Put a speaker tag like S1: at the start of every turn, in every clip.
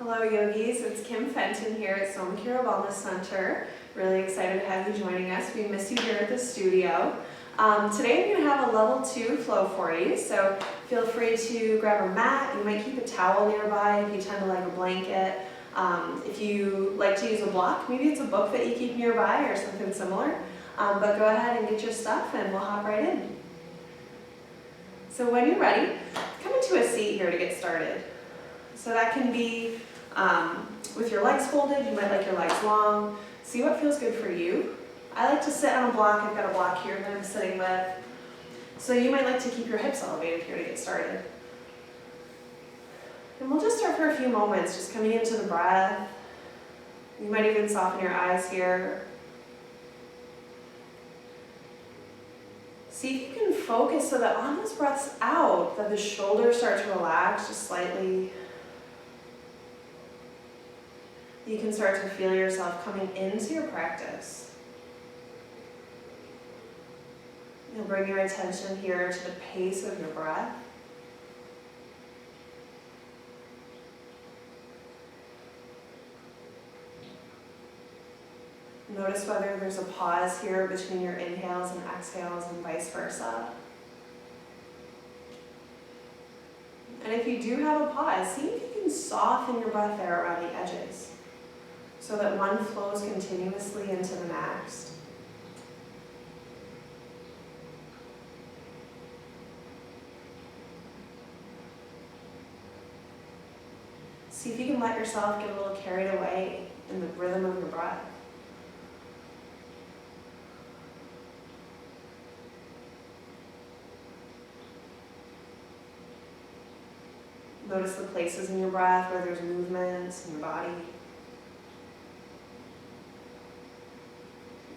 S1: Hello yogis, it's Kim Fenton here at Somakira Wellness Center. Really excited to have you joining us. We miss you here at the studio. Today I'm going to have a level 2 flow for you, so feel free to grab a mat. You might keep a towel nearby if you tend to like a blanket. If you like to use a block, maybe it's a book that you keep nearby or something similar. But go ahead and get your stuff and we'll hop right in. So when you're ready, come into a seat here to get started. So that can be with your legs folded. You might like your legs long. See what feels good for you. I like to sit on a block. I've got a block here that I'm sitting with. So you might like to keep your hips elevated here to get started. And we'll just start for a few moments, just coming into the breath. You might even soften your eyes here. See if you can focus so that on those breaths out, that the shoulders start to relax just slightly. You can start to feel yourself coming into your practice. You'll bring your attention here to the pace of your breath. Notice whether there's a pause here between your inhales and exhales and vice versa. And if you do have a pause, see if you can soften your breath there around the edges so that one flows continuously into the next. See if you can let yourself get a little carried away in the rhythm of your breath. Notice the places in your breath where there's movements in your body.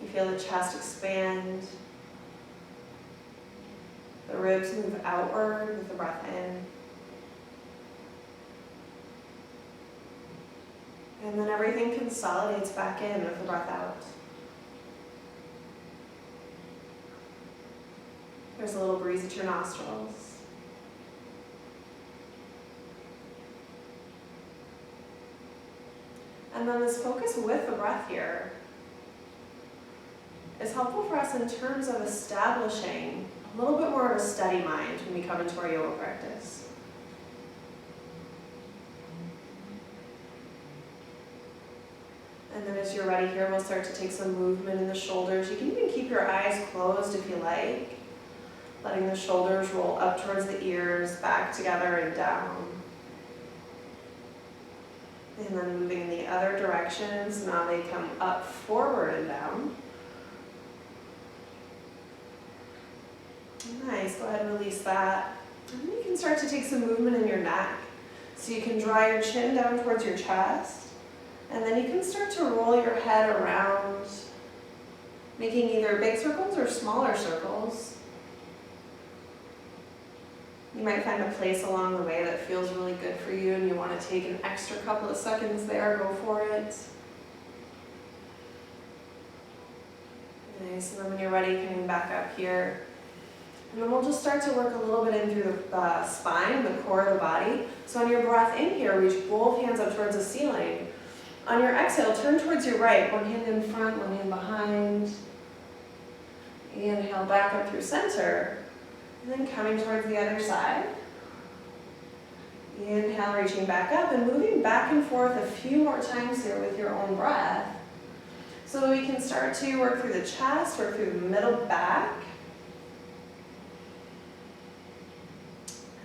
S1: You feel the chest expand. The ribs move outward with the breath in. And then everything consolidates back in with the breath out. There's a little breeze at your nostrils. And then this focus with the breath here is helpful for us in terms of establishing a little bit more of a steady mind when we come into our yoga practice. And then as you're ready here, we'll start to take some movement in the shoulders. You can even keep your eyes closed if you like, letting the shoulders roll up towards the ears, back together and down. And then moving in the other direction, so now they come up, forward, and down. Nice, go ahead and release that. And then you can start to take some movement in your neck. So you can draw your chin down towards your chest, and then you can start to roll your head around, making either big circles or smaller circles. You might find a place along the way that feels really good for you and you want to take an extra couple of seconds there, go for it. Nice, and then when you're ready, coming back up here. And then we'll just start to work a little bit in through the spine, the core of the body. So on your breath in here, reach both hands up towards the ceiling. On your exhale, turn towards your right, one hand in front, one hand behind. Inhale back up through center. And then coming towards the other side. Inhale, reaching back up and moving back and forth a few more times here with your own breath. So that we can start to work through the chest, work through the middle back.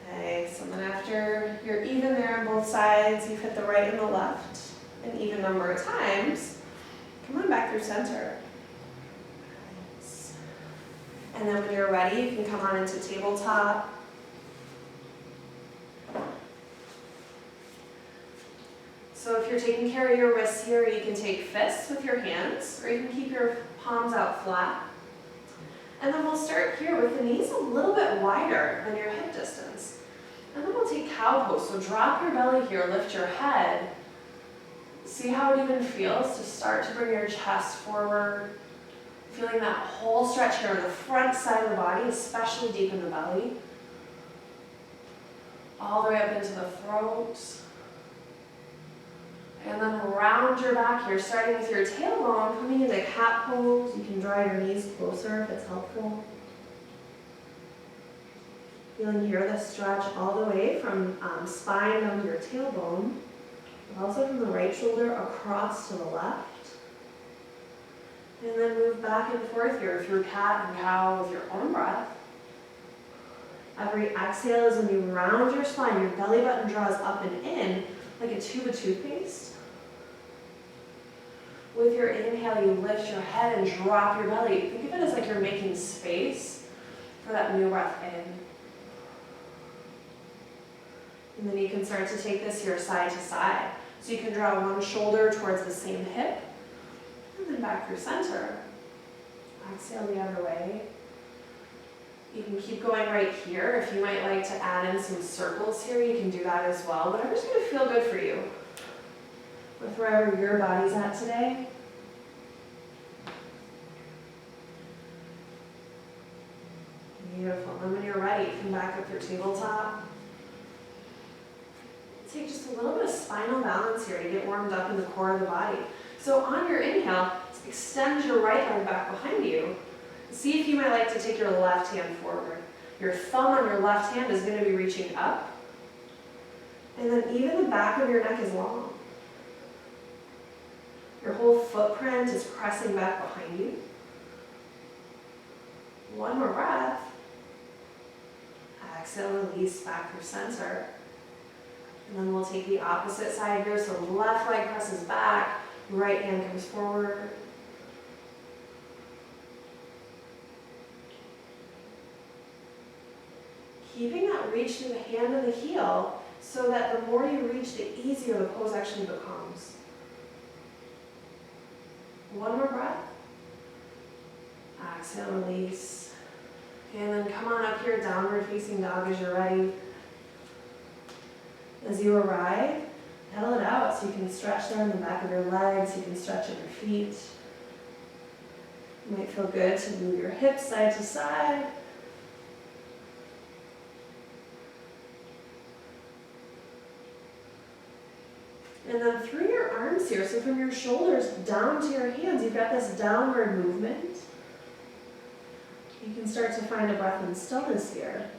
S1: Okay, so then after you're even there on both sides, you've hit the right and the left an even number of times, come on back through center. And then when you're ready, you can come on into tabletop. So if you're taking care of your wrists here, you can take fists with your hands, or you can keep your palms out flat. And then we'll start here with the knees a little bit wider than your hip distance. And then we'll take cow pose. So drop your belly here, lift your head. See how it even feels to start to bring your chest forward. Feeling that whole stretch here on the front side of the body, especially deep in the belly. All the way up into the throat. And then round your back here, starting with your tailbone, coming into cat pose. You can draw your knees closer if it's helpful. Feeling here the stretch all the way from spine down to your tailbone, but also from the right shoulder across to the left. And then move back and forth here through cat and cow with your own breath. Every exhale is when you round your spine, your belly button draws up and in like a tube of toothpaste. With your inhale, you lift your head and drop your belly. Think of it as like you're making space for that new breath in. And then you can start to take this here side to side. So you can draw one shoulder towards the same hip, and then back through center. Exhale the other way. You can keep going right here. If you might like to add in some circles here, you can do that as well. Whatever's going to feel good for you, with wherever your body's at today. Beautiful. And when you're ready, come back up your tabletop. Take just a little bit of spinal balance here to get warmed up in the core of the body. So on your inhale, extend your right leg back behind you. See if you might like to take your left hand forward. Your thumb on your left hand is going to be reaching up. And then even the back of your neck is long. Your whole footprint is pressing back behind you. One more breath. Exhale, release back through center. And then we'll take the opposite side here. So left leg presses back, right hand comes forward. Keeping that reach through the hand and the heel so that the more you reach, the easier the pose actually becomes. One more breath. Exhale, release. And then come on up here, downward facing dog as you're ready. As you arrive, pedal it out so you can stretch there in the back of your legs, you can stretch at your feet. It might feel good to move your hips side to side. And then through your arms here, so from your shoulders down to your hands, you've got this downward movement. You can start to find a breath in stillness here.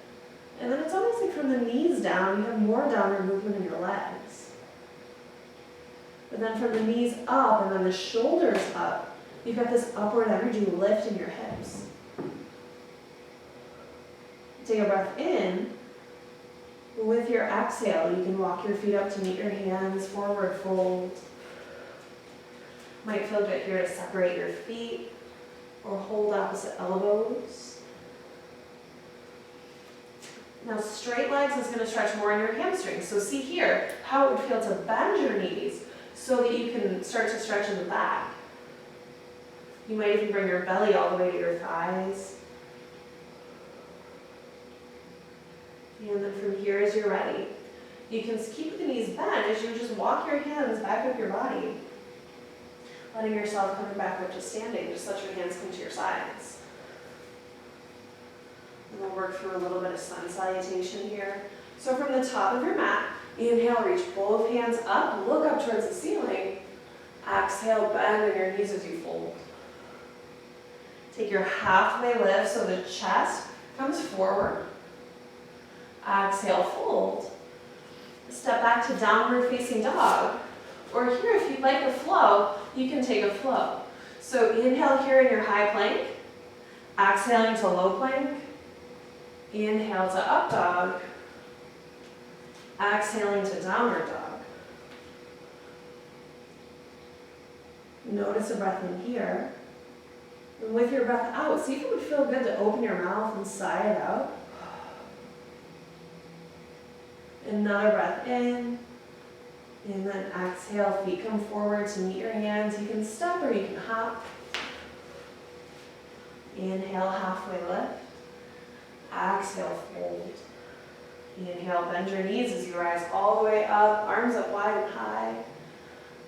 S1: And then it's almost like from the knees down, you have more downward movement in your legs. But then from the knees up and then the shoulders up, you've got this upward energy lift in your hips. Take a breath in. With your exhale, you can walk your feet up to meet your hands, forward fold. Might feel good here to separate your feet or hold opposite elbows. Now straight legs is going to stretch more in your hamstrings. So see here how it would feel to bend your knees so that you can start to stretch in the back. You might even bring your belly all the way to your thighs. And then from here, as you're ready, you can keep the knees bent as you just walk your hands back up your body, letting yourself come back up to standing. Just let your hands come to your sides. And we'll work through a little bit of sun salutation here. So from the top of your mat, inhale, reach both hands up, look up towards the ceiling. Exhale, bend in your knees as you fold. Take your halfway lift so the chest comes forward. Exhale, fold. Step back to downward facing dog. Or here, if you'd like a flow, you can take a flow. So inhale here in your high plank. Exhaling to low plank. Inhale to up dog. Exhaling to downward dog. Notice a breath in here. And with your breath out, see if it would feel good to open your mouth and sigh it out. Another breath in, and then exhale, feet come forward to meet your hands. You can step or you can hop. Inhale, halfway lift. Exhale, fold. Inhale, bend your knees as you rise all the way up, arms up wide and high.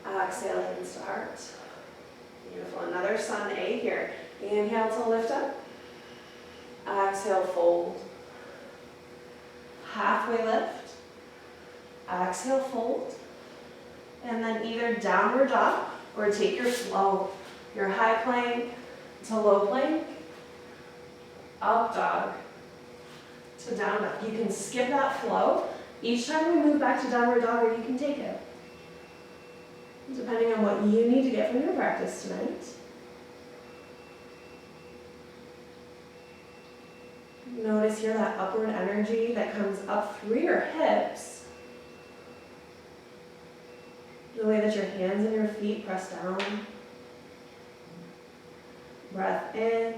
S1: Exhale, hands to heart. Beautiful, another sun A here. Inhale to lift up. Exhale, fold. Halfway lift. Exhale, fold. And then either downward dog or take your flow, your high plank to low plank, up dog to down dog. You can skip that flow each time we move back to downward dog, or you can take it, depending on what you need to get from your practice tonight. Notice here that upward energy that comes up through your hips. The way that your hands and your feet press down. Breath in.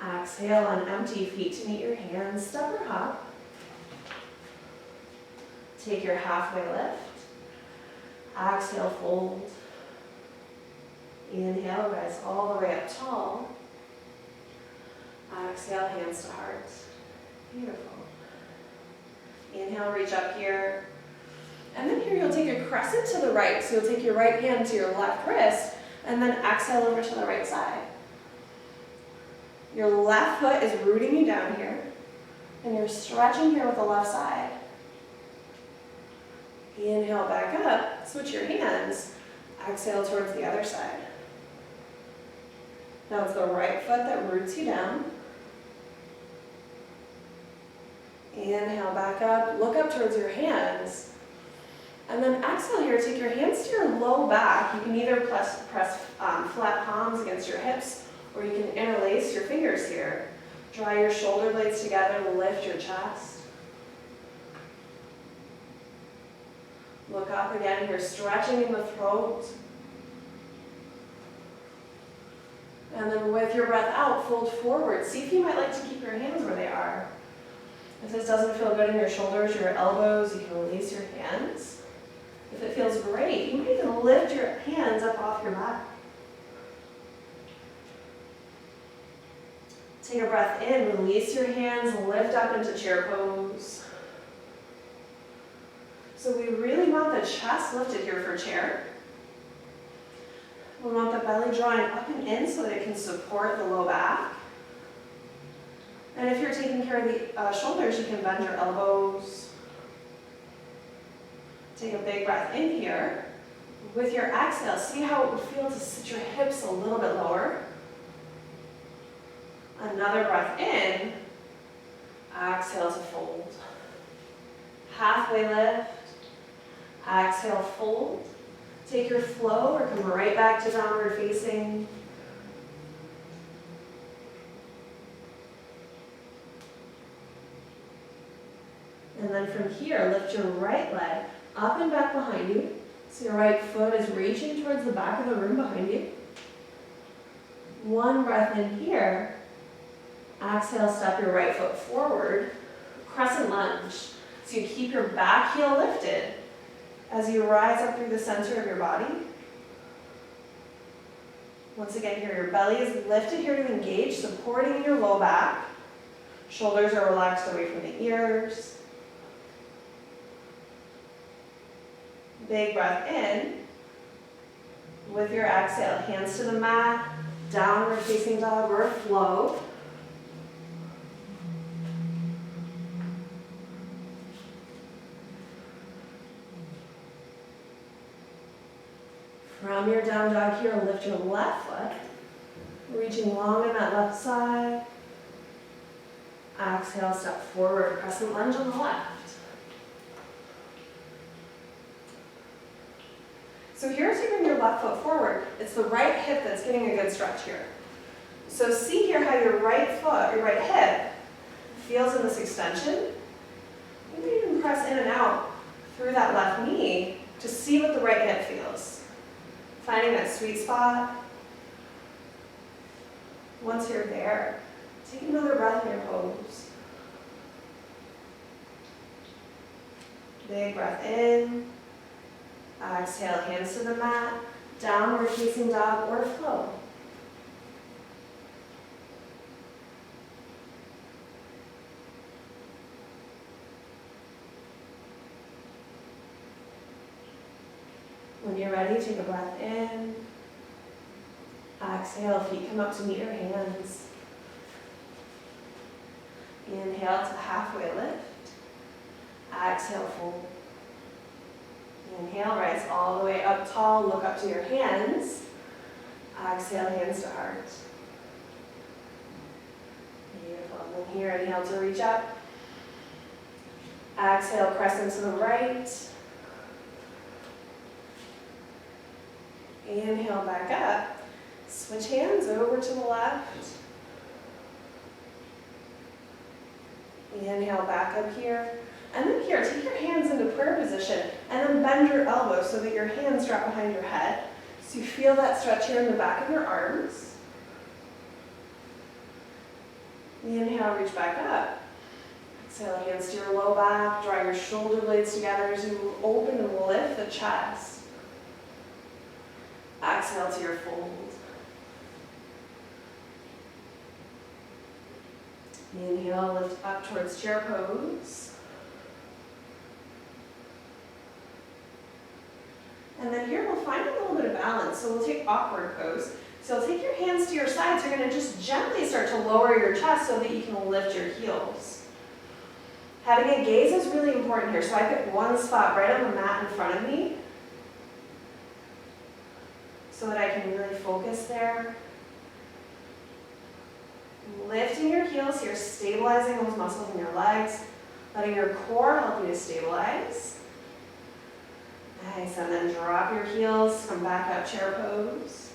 S1: Exhale on empty feet to meet your hands. Step or hop. Take your halfway lift. Exhale, fold. Inhale, rise all the way up tall. Exhale, hands to heart. Beautiful. Inhale, reach up here. And then here you'll take a crescent to the right. So you'll take your right hand to your left wrist and then exhale over to the right side. Your left foot is rooting you down here. And you're stretching here with the left side. Inhale back up, switch your hands. Exhale towards the other side. Now it's the right foot that roots you down. Inhale back up, look up towards your hands. And then exhale here, take your hands to your low back. You can either press flat palms against your hips, or you can interlace your fingers here. Draw your shoulder blades together to lift your chest. Look up again, you're stretching in the throat. And then with your breath out, fold forward. See if you might like to keep your hands where they are. If this doesn't feel good in your shoulders, your elbows, you can release your hands. If it feels great, you might even lift your hands up off your back. Take a breath in, release your hands, lift up into chair pose. So we really want the chest lifted here for chair. We want the belly drawing up and in so that it can support the low back. And if you're taking care of the shoulders, you can bend your elbows. Take a big breath in here. With your exhale, see how it would feel to sit your hips a little bit lower. Another breath in. Exhale to fold. Halfway lift. Exhale, fold. Take your flow or come right back to downward facing. And then from here, lift your right leg up and back behind you. So your right foot is reaching towards the back of the room behind you. One breath in here. Exhale, step your right foot forward. Crescent lunge. So you keep your back heel lifted as you rise up through the center of your body. Once again here, your belly is lifted here to engage, supporting your low back. Shoulders are relaxed away from the ears. Big breath in. With your exhale, hands to the mat, downward facing dog or flow. From your down dog here, lift your left foot, reaching long on that left side. Exhale, step forward, crescent lunge on the left. So here's taking your left foot forward. It's the right hip that's getting a good stretch here. So see here how your right foot, your right hip, feels in this extension. You can even press in and out through that left knee to see what the right hip feels. Finding that sweet spot. Once you're there, take another breath in your pose. Big breath in. Exhale, hands to the mat, downward facing dog or flow. When you're ready, take a breath in. Exhale, feet come up to meet your hands. Inhale to halfway lift. Exhale, fold. Inhale, rise all the way up tall, look up to your hands. Exhale, hands to heart. Beautiful. And then here, inhale to reach up. Exhale, press into the right. Inhale back up. Switch hands over to the left. Inhale back up here. And then here, take your hands into prayer position and then bend your elbows so that your hands drop behind your head. So you feel that stretch here in the back of your arms. Inhale, reach back up. Exhale, hands to your low back. Draw your shoulder blades together as you open and lift the chest. Exhale to your fold. Inhale, lift up towards chair pose. And then here we'll find a little bit of balance. So we'll take awkward pose. So take your hands to your sides. You're going to just gently start to lower your chest so that you can lift your heels. Having a gaze is really important here. So I pick one spot right on the mat in front of me so that I can really focus there. Lifting your heels here, stabilizing those muscles in your legs, letting your core help you to stabilize. Nice, and then drop your heels, come back up, chair pose.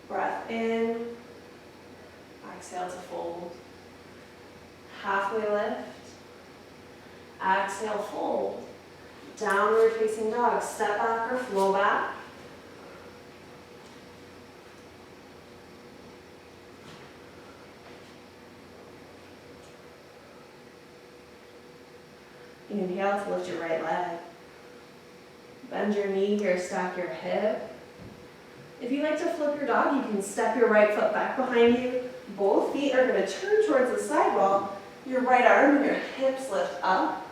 S1: Breath in, exhale to fold. Halfway lift, exhale, fold. Downward facing dog, step back or flow back. Inhale to lift your right leg. Bend your knee here, stack your hip. If you like to flip your dog, you can step your right foot back behind you. Both feet are going to turn towards the sidewall. Your right arm and your hips lift up.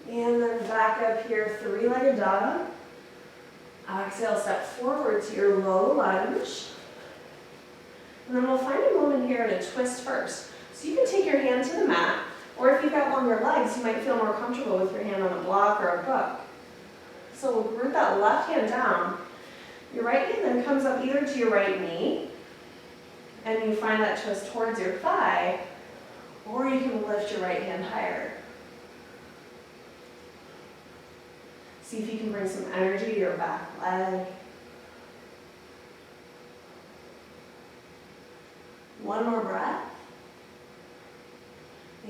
S1: And then back up here, three-legged dog. Exhale, step forward to your low lunge. And then we'll find a moment here in a twist first. So you can take your hand to the mat, or if you've got longer legs, you might feel more comfortable with your hand on a block or a book. So we'll root that left hand down. Your right hand then comes up either to your right knee, and you find that twist towards your thigh, or you can lift your right hand higher. See if you can bring some energy to your back leg. One more breath.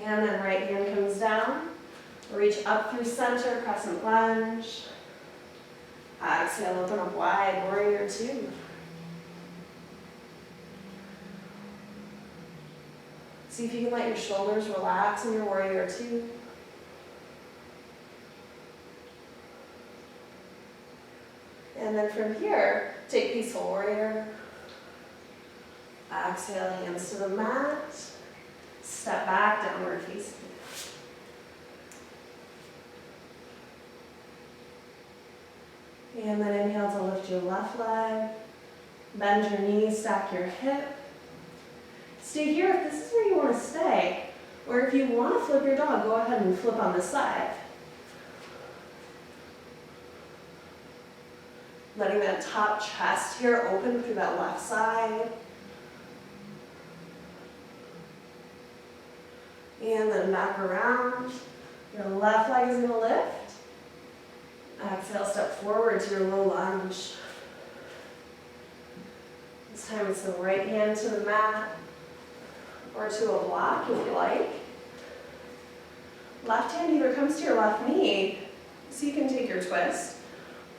S1: And then right hand comes down. Reach up through center, crescent lunge. Exhale, open up wide, warrior two. See if you can let your shoulders relax in your warrior two. And then from here, take peaceful warrior. Exhale, hands to the mat. Step back, downward facing. And then inhale to lift your left leg. Bend your knees, stack your hip. Stay here if this is where you want to stay. Or if you want to flip your dog, go ahead and flip on the side. Letting that top chest here open through that left side. And then back around. Your left leg is going to lift. Exhale, step forward to your low lunge. This time it's the right hand to the mat or to a block if you like. Left hand either comes to your left knee, so you can take your twist,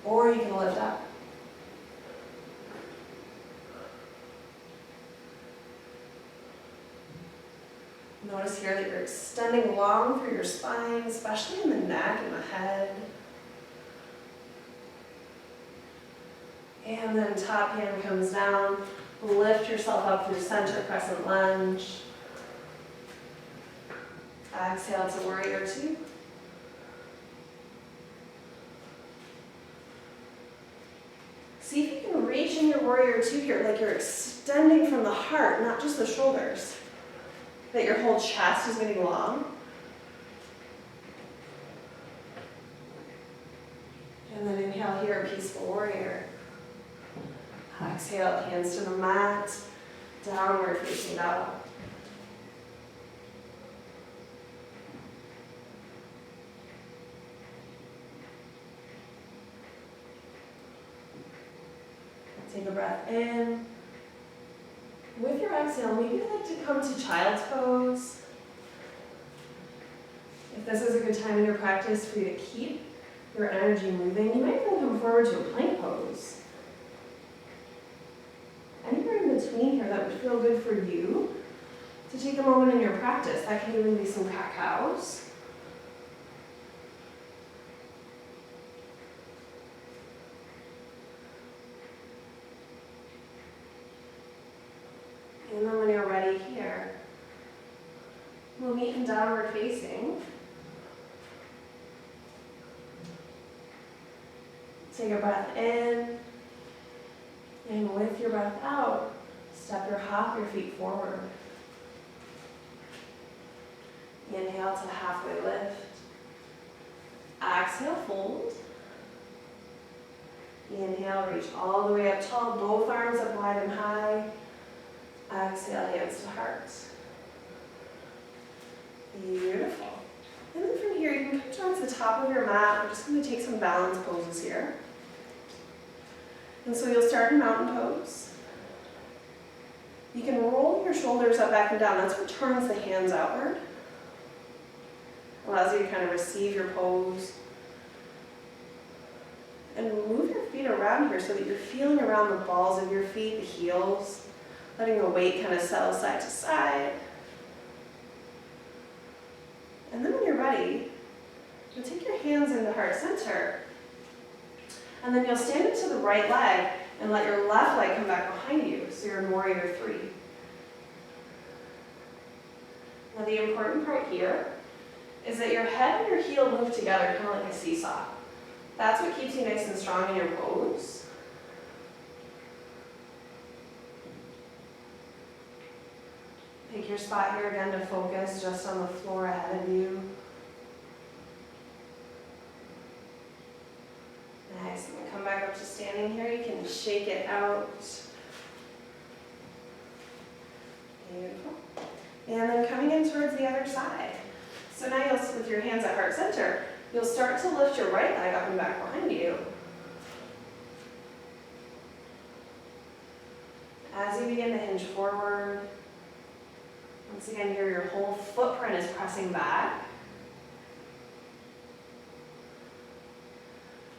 S1: or you can lift up. Notice here that you're extending long through your spine, especially in the neck and the head. And then top hand comes down. Lift yourself up through center, crescent lunge. Exhale to warrior two. See if you can reach in your warrior two here, like you're extending from the heart, not just the shoulders. That your whole chest is getting long. And then inhale here, peaceful warrior. Exhale, hands to the mat, downward facing dog. Take a breath in. With your exhale, maybe you'd like to come to child's pose. If this is a good time in your practice for you to keep your energy moving, you might even come forward to a plank pose. Anywhere in between here that would feel good for you to take a moment in your practice. That can even be some cat-cows. And then when you're ready here, we'll meet in downward facing. Take a breath in, and with your breath out, step or hop your feet forward. Inhale to halfway lift. Exhale, fold. Inhale, reach all the way up tall, both arms up wide and high. Exhale, hands to heart. Beautiful. And then from here, you can come towards the top of your mat. We're just going to take some balance poses here. And so you'll start in mountain pose. You can roll your shoulders up, back, and down. That's what turns the hands outward. Allows you to kind of receive your pose. And move your feet around here so that you're feeling around the balls of your feet, the heels, letting the weight kind of settle side to side. And then when you're ready, you'll take your hands into heart center. And then you'll stand into the right leg and let your left leg come back behind you. So you're in warrior three. Now the important part here is that your head and your heel move together kind of like a seesaw. That's what keeps you nice and strong in your pose. Pick your spot here again to focus just on the floor ahead of you. Nice. And then come back up to standing here. You can shake it out. Beautiful. And then coming in towards the other side. So now you'll, with your hands at heart center, you'll start to lift your right leg up and back behind you. As you begin to hinge forward, once again here your whole footprint is pressing back.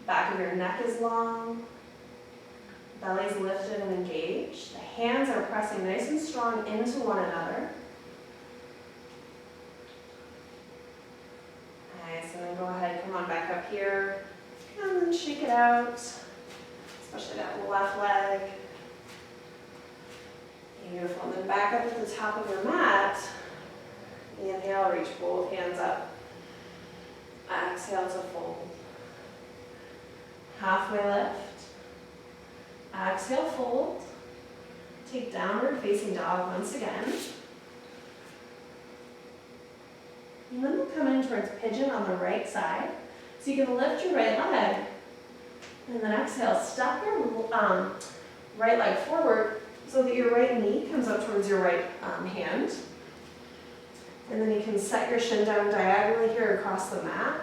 S1: Back of your neck is long. Belly's lifted and engaged. The hands are pressing nice and strong into one another. Nice, and then go ahead, come on back up here. And then shake it out, especially that left leg. Beautiful, and then back up at the top of your mat. Inhale, reach both hands up. Exhale to fold. Halfway lift. Exhale, fold. Take downward facing dog once again. And then we'll come in towards pigeon on the right side. So you can lift your right leg. And then exhale, step your right leg forward so that your right knee comes up towards your right hand. And then you can set your shin down diagonally here across the mat.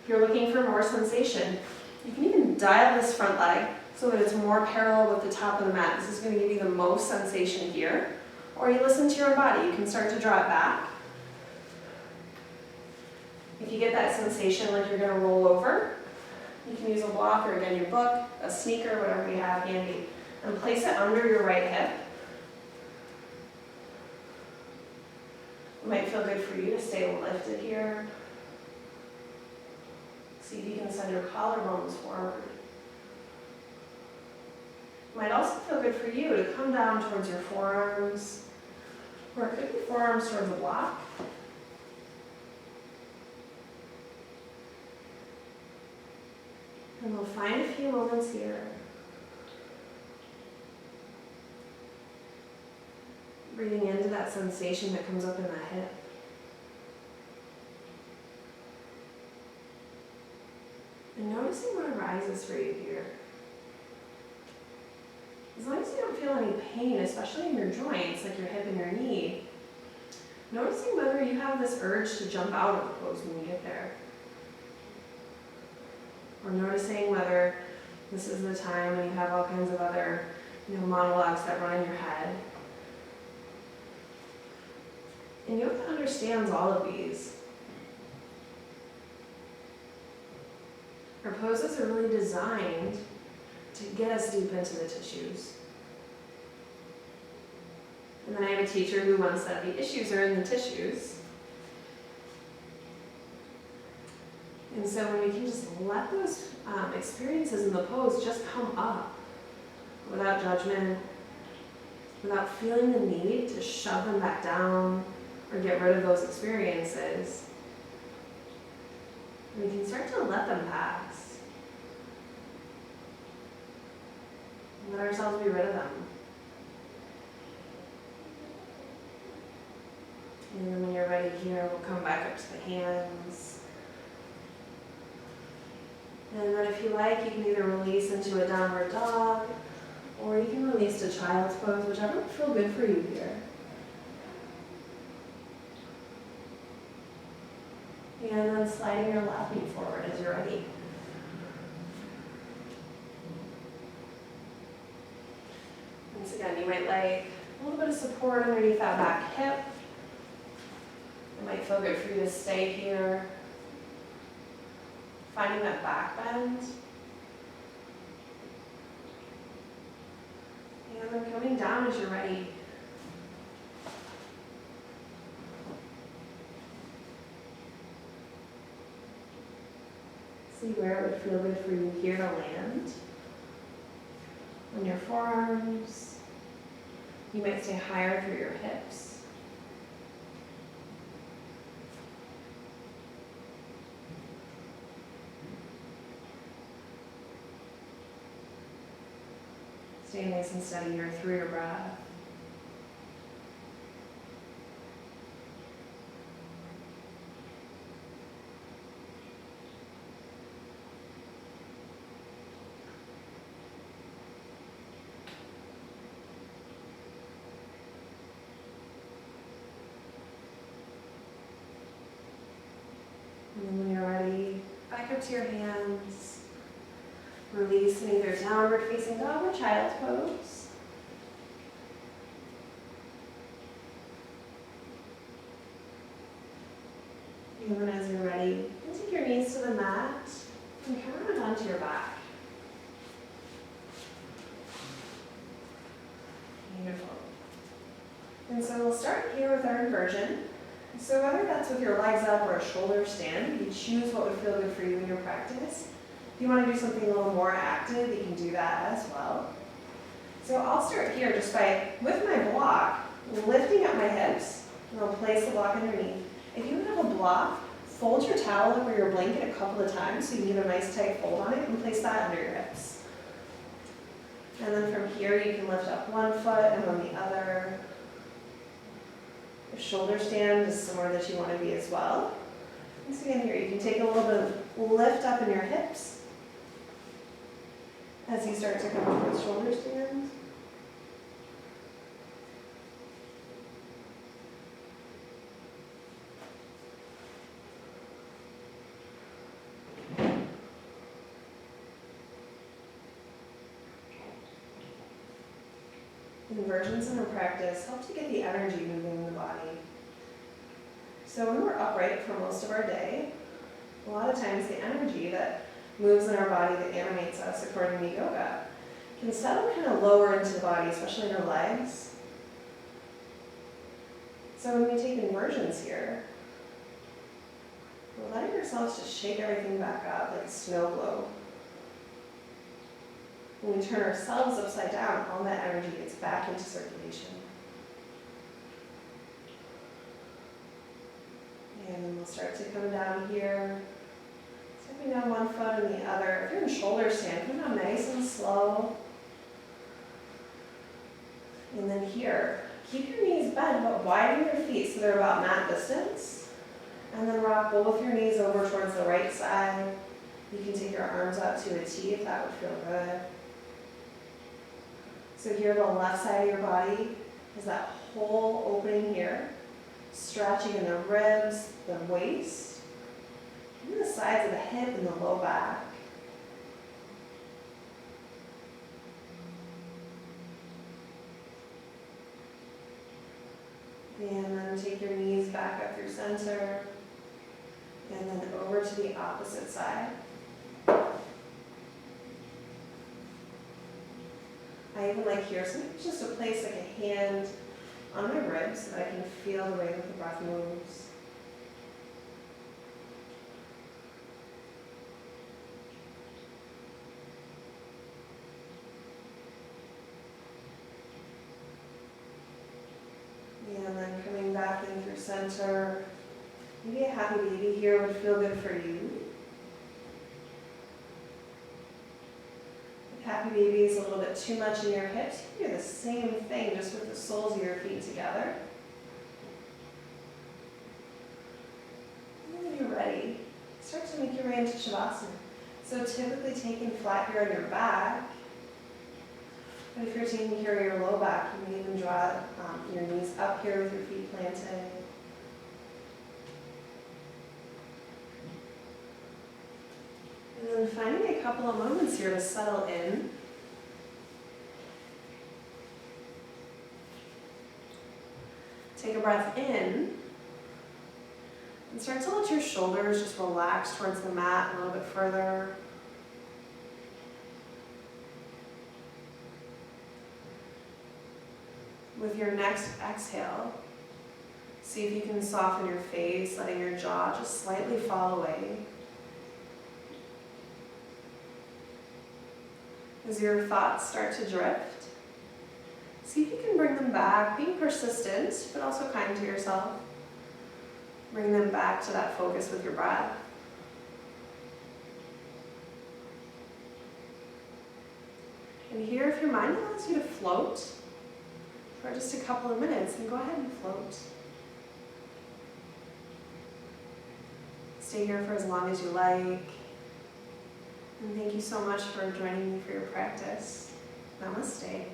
S1: If you're looking for more sensation, you can even dial this front leg so that it's more parallel with the top of the mat. This is going to give you the most sensation here. Or you listen to your body. You can start to draw it back. If you get that sensation like you're going to roll over, you can use a block or again your book, a sneaker, whatever you have handy, and place it under your right hip. It might feel good for you to stay lifted here. See if you can send your collarbones forward. It might also feel good for you to come down towards your forearms, or it could be forearms towards a block. And we'll find a few moments here Breathing into that sensation that comes up in that hip. And noticing what arises for you here. As long as you don't feel any pain, especially in your joints, like your hip and your knee, noticing whether you have this urge to jump out of the pose when you get there. Or noticing whether this is the time when you have all kinds of other, monologues that run in your head. And yoga understands all of these. Our poses are really designed to get us deep into the tissues. And then I have a teacher who once said the issues are in the tissues. And so when we can just let those experiences in the pose just come up without judgment, without feeling the need to shove them back down or get rid of those experiences, we can start to let them pass. Let ourselves be rid of them. And then when you're ready here, we'll come back up to the hands. And then if you like, you can either release into a downward dog, or you can release to child's pose, whichever will feel good for you here. And then sliding your left knee forward as you're ready. Once again, you might like a little bit of support underneath that back hip. It might feel good for you to stay here. Finding that back bend. And then coming down as you're ready. See where it would feel good for you here to land. On your forearms. You might stay higher through your hips. Stay nice and steady here through your breath. And then when you're ready, back up to your hands. Release in either downward facing dog or child's pose. And then as you're ready, take your knees to the mat and come around onto your back. Beautiful. And so we'll start here with our inversion. So whether that's with your legs up or a shoulder stand, you choose what would feel good for you in your practice. If you want to do something a little more active, you can do that as well. So I'll start here just by, with my block, lifting up my hips, and I'll place the block underneath. If you have a block, fold your towel over your blanket a couple of times so you can get a nice tight fold on it and place that under your hips. And then from here, you can lift up one foot and then the other. Your shoulder stand is somewhere that you want to be as well. And so again here, you can take a little bit of lift up in your hips as you start to come up with shoulder stand. Inversions in our practice help to get the energy moving in the body. So when we're upright for most of our day, a lot of times the energy that moves in our body that animates us according to yoga can settle kind of lower into the body, especially in our legs. So when we take inversions here, we're letting ourselves just shake everything back up like a snow globe. When we turn ourselves upside down, all that energy gets back into circulation. And then we'll start to come down here. Stepping down one foot and the other. If you're in shoulder stand, come down nice and slow. And then here, Keep your knees bent, but widen your feet so they're about mat distance. And then rock both your knees over towards the right side. You can take your arms up to a T if that would feel good. So here, the left side of your body is that whole opening here, stretching in the ribs, the waist, and the sides of the hip and the low back. And then take your knees back up through center, and then over to the opposite side. I even like here, sometimes just to place like a hand on my ribs so that I can feel the way that the breath moves. And then coming back in through center. Maybe a happy baby here would feel good for you. If happy baby is a little bit too much in your hips, you can do the same thing just with the soles of your feet together. And when you're ready, start to make your way into Shavasana. So typically taking flat here on your back. But if you're taking care of your low back, you can even draw your knees up here with your feet planted. And then finding a couple of moments here to settle in. Take a breath in. And start to let your shoulders just relax towards the mat a little bit further. With your next exhale, see if you can soften your face, letting your jaw just slightly fall away. As your thoughts start to drift, see if you can bring them back, being persistent, but also kind to yourself. Bring them back to that focus with your breath. And here, if your mind allows you to float for just a couple of minutes, then go ahead and float. Stay here for as long as you like. And thank you so much for joining me for your practice. Namaste.